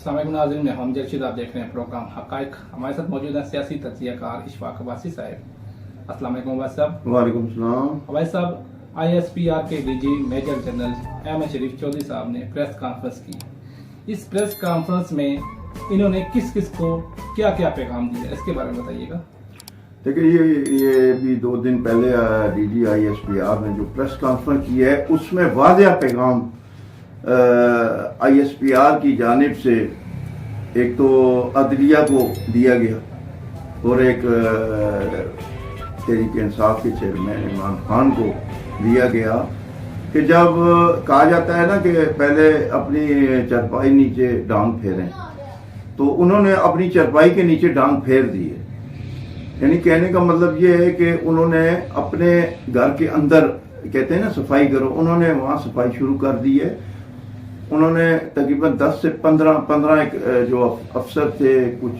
अस्सलाम वालेकुम नाज़रीन, मैं हम जर्शिद, आप देख रहे हैं प्रोग्राम हक़ाइक़। हमारे साथ मौजूद है सियासी तज्ज़िया कार इशफाक अब्बासी साहब। अस्सलाम वालेकुम अब्बासी साहब। वालेकुम सलाम। अब्बासी साहब, ISPR के DG मेजर जनरल अहमद शरीफ चौधरी साहब ने प्रेस कॉन्फ्रेंस की। इस प्रेस कॉन्फ्रेंस में इन्होंने किस किस को क्या क्या पैगाम दिया, इसके बारे में बताइएगा। देखिए, ये भी 2 दिन पहले DG ISPR ने जो प्रेस कॉन्फ्रेंस की है उसमें वाज़ेह पैगाम ISPR की जानिब से एक तो अदलिया को दिया गया और एक तहरीक इंसाफ के चेयरमैन इमरान खान को दिया गया कि जब कहा जाता है ना कि पहले अपनी चरपाई नीचे डांग फेरें, तो उन्होंने अपनी चरपाई के नीचे डांग फेर दी है। यानी कहने का मतलब ये है कि उन्होंने अपने घर के अंदर, कहते हैं ना सफाई करो, उन्होंने वहाँ सफाई शुरू कर दी है। उन्होंने तकरीबन 10 से 15 जो अफसर थे, कुछ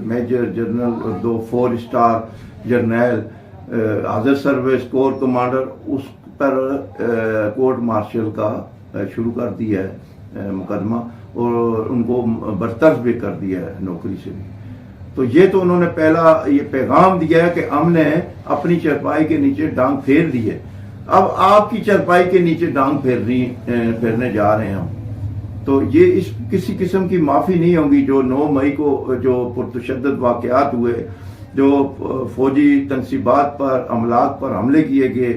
मेजर जनरल और 2 4 स्टार जर्नल, हाजर सर्विस कोर कमांडर, उस पर कोर्ट मार्शल का शुरू कर दिया है मुकदमा और उनको बरतरफ भी कर दिया है नौकरी से भी। तो ये तो उन्होंने पहला ये पैगाम दिया है कि हमने अपनी चरपाई के नीचे डांग फेर दी है, अब आपकी चरपाई के नीचे डांग फेरने जा रहे हैं हम। तो ये इस किसी किस्म की माफ़ी नहीं होगी। जो 9 मई को जो पुरतशद्दद वाक़यात हुए, जो फौजी तनसीबात पर अमलाक पर हमले किए गए,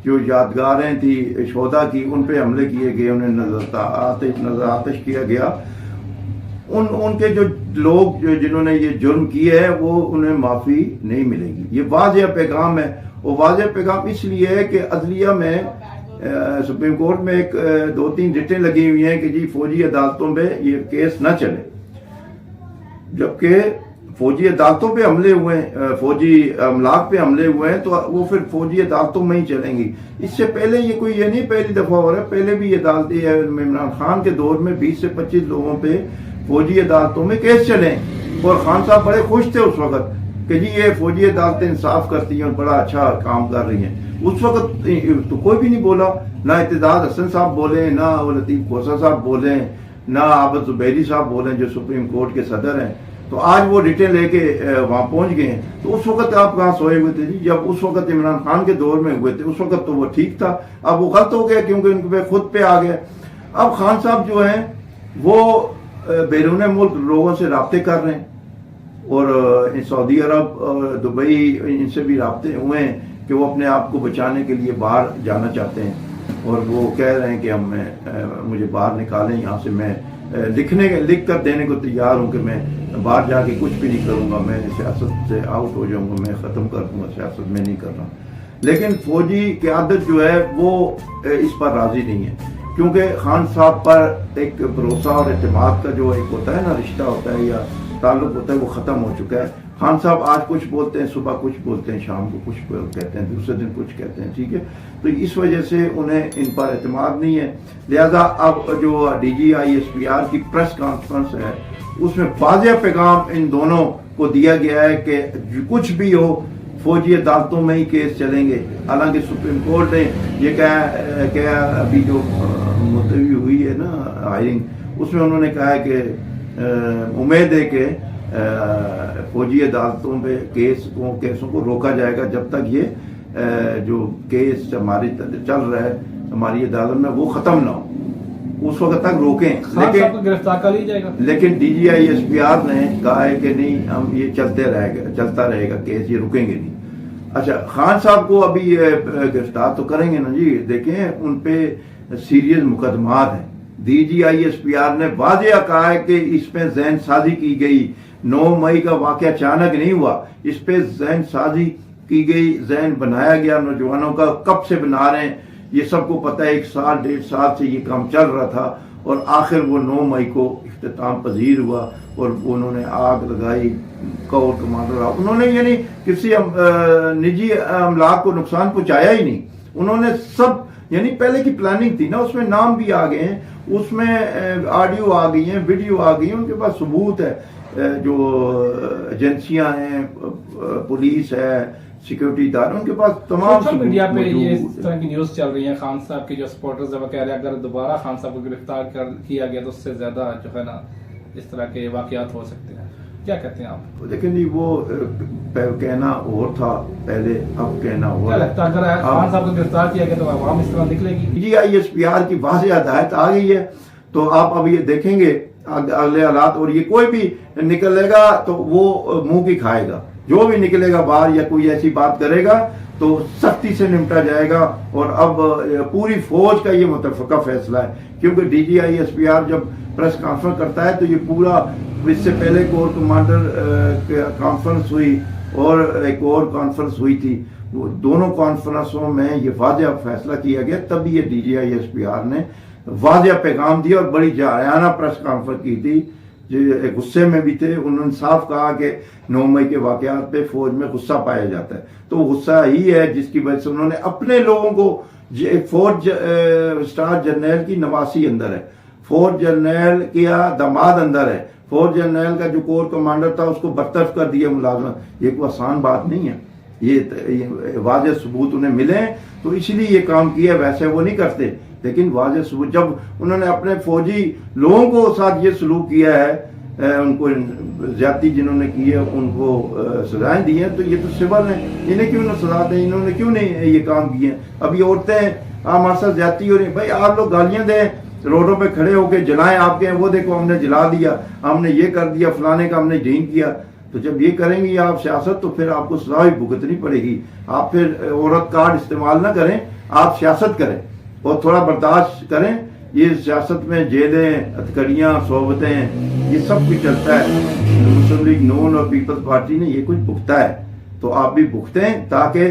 जो यादगारें थी शोदा की, उन पे हमले किए गए, उन्हें नजर आतिश किया गया, उनके जो लोग जिन्होंने ये जुर्म किए है वो उन्हें माफ़ी नहीं मिलेगी। ये वाज़ेह पैगाम है। और वाज़ेह पैगाम इसलिए है कि अदलिया में सुप्रीम कोर्ट में 2-3 रिटें लगी हुई हैं कि जी फौजी अदालतों में ये केस न चले, जबकि फौजी अदालतों पे हमले हुए हैं, फौजी अमलाक पे हमले हुए हैं, तो वो फिर फौजी अदालतों में ही चलेंगी। इससे पहले ये नहीं पहली दफा हो रहा है, पहले भी अदालती है। इमरान खान के दौर में 20 से 25 लोगों पे फौजी अदालतों में केस चले और खान साहब बड़े खुश थे उस वक्त कि जी ये फौजी अदालतें इंसाफ करती हैं और बड़ा अच्छा काम कर रही हैं। उस वक्त तो कोई भी नहीं बोला, ना इत्तेदाद हसन साहब बोले, ना लतीफ खोसा साहब बोले, ना आबद जुबैरी साहब बोले जो सुप्रीम कोर्ट के सदर हैं। तो आज वो रिटें लेके वहां पहुंच गए हैं। तो उस वक्त आप कहाँ सोए हुए थे जी? जब उस वक्त इमरान खान के दौर में हुए थे उस वक्त तो वो ठीक था, अब वो गलत हो गया क्योंकि उनके पे खुद पे आ गया। अब खान साहब जो हैं वो बैरून मुल्क लोगों से राब्ते कर रहे हैं और सऊदी अरब और दुबई इनसे भी राब्ते हुए हैं कि वो अपने आप को बचाने के लिए बाहर जाना चाहते हैं और वो कह रहे हैं कि मुझे बाहर निकालें यहाँ से, मैं लिख कर देने को तैयार हूँ कि मैं बाहर जाके कुछ भी नहीं करूँगा, मैं सियासत से आउट हो जाऊँगा, मैं ख़त्म कर दूँगा सियासत, में नहीं कर रहा। लेकिन फौजी क़यादत जो है वो इस पर राज़ी नहीं है क्योंकि खान साहब पर एक भरोसा और एतमाद का जो एक होता है ना, रिश्ता होता है या ताल्लुक होता है, वो ख़त्म हो चुका है। खान साहब आज कुछ बोलते हैं, सुबह कुछ बोलते हैं, शाम को कुछ कहते हैं, दूसरे दिन कुछ कहते हैं, ठीक है। तो इस वजह से उन्हें इन पर एतमाद नहीं है। लिहाजा अब जो DG ISPR की प्रेस कॉन्फ्रेंस है उसमें वाज़ेह पैगाम इन दोनों को दिया गया है कि कुछ भी हो फौजी अदालतों में ही केस चलेंगे। हालांकि सुप्रीम कोर्ट ने ये कहा अभी जो मुलतवी हुई है ना हायरिंग, उसमें उन्होंने कहा है कि उम्मीद है कि फौजी अदालतों पे केसों को रोका जाएगा जब तक ये जो केस हमारी चल रहा है हमारी अदालत में वो खत्म ना हो, उस वक्त तक रोकें। लेकिन गिरफ्तार कर लिया जाएगा। लेकिन DG ISPR ने कहा है कि नहीं, हम ये चलता रहेगा केस, ये रुकेंगे नहीं। अच्छा, खान साहब को अभी गिरफ्तार तो करेंगे ना जी, देखें उन पे सीरियस मुकदमात हैं। DG ISPR ने वाज़ेह कहा है कि इस पे ज़हन साजी की गई। 9 मई का वाक़या अचानक नहीं हुआ, इस पे ज़हन साजी की गई, ज़हन बनाया गया नौजवानों का। कब से बना रहे हैं ये सबको पता है, 1 साल 1.5 साल से ये काम चल रहा था और आखिर वो 9 मई को इख्तिताम पजीर हुआ और उन्होंने आग लगाई। कोर कमांडर उन्होंने यानी किसी निजी अमलाक को नुकसान पहुंचाया ही नहीं। उन्होंने सब यानी पहले की प्लानिंग थी ना, उसमें नाम भी आ गए हैं, उसमें ऑडियो आ गई हैं, वीडियो आ गई हैं, उनके पास सबूत है। जो एजेंसियां हैं, पुलिस है, सिक्योरिटी दार, उनके पास तमाम सोशल मीडिया पे ये इस तरह की न्यूज चल रही है। खान साहब के जो सपोर्टर्स है वो कह रहे हैं अगर दोबारा खान साहब को गिरफ्तार किया गया तो उससे ज्यादा जो है ना इस तरह के वाकयात हो सकते हैं, क्या कहते हैं आप? लेकिन जी वो कहना और था पहले, अब कहना और क्या लगता है अगर खान साहब को गिरफ्तार किया गया तो आवाम इस तरह निकलेगी? जी ISPR की वाज़ेह हदायत आ गई है, तो आप अब ये देखेंगे अगले हालात, और ये कोई भी निकलेगा तो वो मुंह की खाएगा, जो भी निकलेगा बाहर या कोई ऐसी बात करेगा तो सख्ती से निपटा जाएगा। और अब पूरी फौज का ये मुतफ़क़ा फैसला है, क्योंकि DG ISPR जब प्रेस कॉन्फ्रेंस करता है तो ये पूरा, इससे पहले कोर कमांडर कॉन्फ्रेंस हुई और एक और कॉन्फ्रेंस हुई थी, दोनों कॉन्फ्रेंसों में ये वाज़ेह फैसला किया गया, तभी ये DG ISPR ने वाज़ेह पैगाम दिया और बड़ी जायाना प्रेस कॉन्फ्रेंस की थी, जो गुस्से में भी थे। उन्होंने साफ कहा कि 9 मई के वाकयात पे फौज में गुस्सा पाया जाता है, तो वो गुस्सा ही है जिसकी वजह से उन्होंने अपने लोगों को, फौज स्टार जनरल की नवासी अंदर है, फौज जनरल का दामाद अंदर है, फौज जनरल का जो कोर कमांडर था उसको बरतरफ कर दिया मुलाजमत। ये कोई आसान बात नहीं है, ये वाज़ेह सबूत उन्हें मिले तो इसलिए ये काम किया, वैसे वो नहीं करते। लेकिन वाज़ेह सबूत, जब उन्होंने अपने फौजी लोगों को साथ ये सलूक किया है, उनको ज्यादती जिन्होंने की है उनको सजाएं दी हैं, तो ये तो सिविल हैं, इन्हें क्यों ना सजा दें, इन्होंने क्यों नहीं ये काम किए हैं? अब ये औरतें हमारे साथ ज्यादती हो रही, भाई आप लोग गालियां दें, रोडों पे खड़े होके जलाएं आपके, वो देखो हमने जला दिया, हमने ये कर दिया, फलाने का हमने ढींग किया। तो जब ये करेंगी आप सियासत, तो फिर आपको सजा भी भुगतनी पड़ेगी। आप फिर औरत कार्ड इस्तेमाल ना करें, आप सियासत करें और थोड़ा बर्दाश्त करें। ये सियासत में जेलें, हथकड़ियाँ, सोबतें, ये सब कुछ चलता है। मुस्लिम लीग नून और पीपल्स पार्टी ने ये कुछ भुगता है, तो आप भी भुगतें ताकि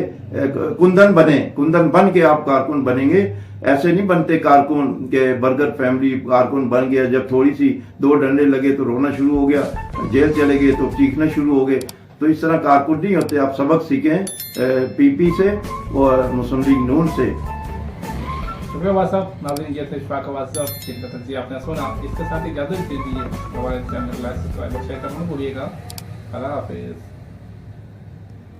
कुंदन बने, कुंदन बन के आप कारकुन बनेंगे। ऐसे नहीं बनते कारकुन के, बर्गर फैमिली कारकुन बन गया, जब थोड़ी सी 2 डंडे लगे तो रोना शुरू हो गया, जेल चले गए तो चीखना शुरू हो गए। तो इस तरह कारकुन नहीं होते। आप सबक सीखें PP से और मुस्लिम लीग नून से। शुक्रिया वाद साहब। नाज़रीन, ये थे इशफाक वाद साहब जिनका तज्ज़िया आपने सुना। इसके साथ इजाज़त दीजिए, हमारे चैनल को लाइक सब्सक्राइब और शेयर करना भूलिएगा। अल्लाह हाफिज़।